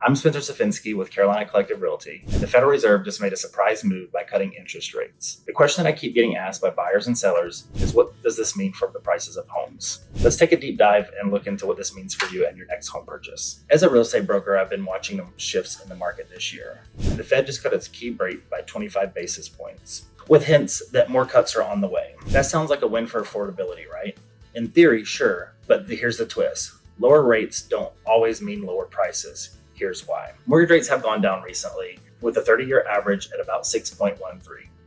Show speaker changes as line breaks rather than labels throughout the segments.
I'm Spencer Safinsky with Carolina Collective Realty, and the Federal Reserve just made a surprise move by cutting interest rates. The question that I keep getting asked by buyers and sellers is, what does this mean for the prices of homes? Let's take a deep dive and look into what this means for you and your next home purchase. As a real estate broker, I've been watching the shifts in the market this year. The Fed just cut its key rate by 25 basis points, with hints that more cuts are on the way. That sounds like a win for affordability, right? In theory, sure, but here's the twist. Lower rates don't always mean lower prices. Here's why. Mortgage rates have gone down recently, with the 30-year average at about 6.13,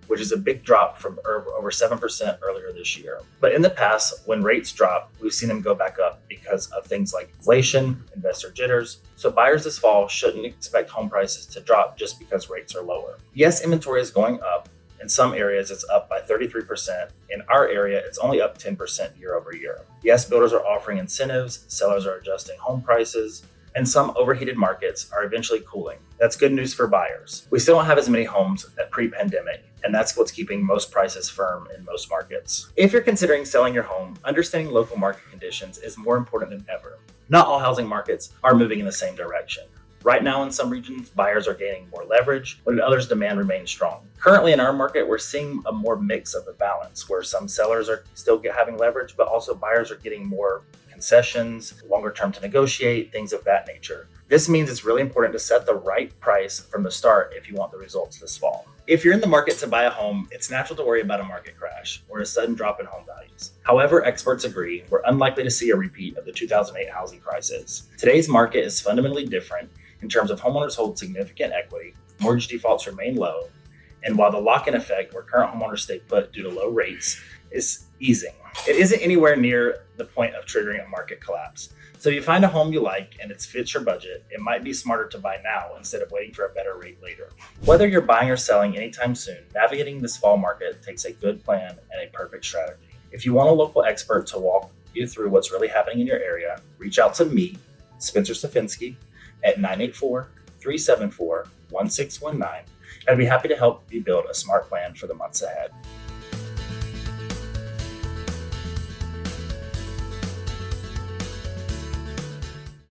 which is a big drop from over 7% earlier this year. But in the past, when rates drop, we've seen them go back up because of things like inflation, investor jitters. So buyers this fall shouldn't expect home prices to drop just because rates are lower. Yes, inventory is going up. In some areas, it's up by 33%. In our area, it's only up 10% year over year. Yes, builders are offering incentives, sellers are adjusting home prices, and some overheated markets are eventually cooling. That's good news for buyers. We still don't have as many homes as pre-pandemic, and that's what's keeping most prices firm in most markets. If you're considering selling your home, understanding local market conditions is more important than ever. Not all housing markets are moving in the same direction. Right now, in some regions, buyers are gaining more leverage, but in others, demand remains strong. Currently in our market, we're seeing a more mix of a balance where some sellers are still having leverage, but also buyers are getting more concessions, longer term to negotiate, things of that nature. This means it's really important to set the right price from the start if you want the results this fall. If you're in the market to buy a home, it's natural to worry about a market crash or a sudden drop in home values. However, experts agree we're unlikely to see a repeat of the 2008 housing crisis. Today's market is fundamentally different in terms of homeowners hold significant equity, mortgage defaults remain low, and while the lock-in effect where current homeowners stay put due to low rates is easing, it isn't anywhere near the point of triggering a market collapse. So if you find a home you like and it fits your budget, it might be smarter to buy now instead of waiting for a better rate later. Whether you're buying or selling anytime soon, navigating this fall market takes a good plan and a perfect strategy. If you want a local expert to walk you through what's really happening in your area, reach out to me, Spencer Safinsky, at 984-374-1619. I'd be happy to help you build a smart plan for the months ahead.